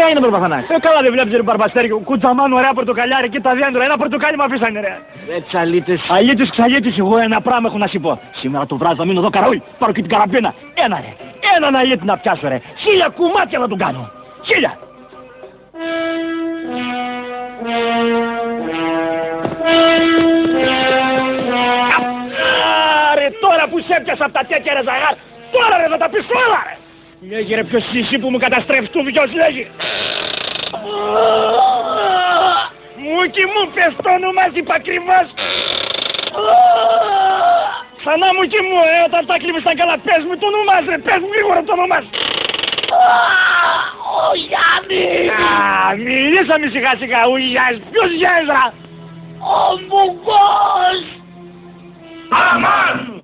έγινε προπαθανά. Καλά δεν βλέπεις ρε Μπαρμπαστέρη, κουτσαμάν ωραία πορτοκαλιά ρε, και τα δέντρα, ένα πορτοκάλι μου αφήσανε ρε. Τσαλίτες. Αλίτης ξαλίτης, εγώ ένα πράγμα έχω να σου πω. Σήμερα το βράδυ θα μείνω εδώ καραούλ, πάρω και την καραμπίνα. Ένα ρε, έναν αλίτη να πιάσω ρε, 1000 κουμάτια να τον κάνω. 1000. Άρε τώρα που σε έπιασα απ' τα τέτοια ρε Ζαγάρ, τώρα ρε θα τα πεις όλα ρε. Λέγει ρε ποιος εσύ που μου καταστρέφεις του ποιος λέγει. Μούκι μου πες το όνομα είπα ακριβώς. Ξανά Μούκι μου όταν τα κλείβεις τα καλά πες μου το όνομα ρε, πες μου γρήγορα το όνομα. Ο Γιάννης. Μιλήσαμε σιγά σιγά, ο Γιάννης, ποιος Γιάννης ρε. Ο Μουγκός. Αμάν.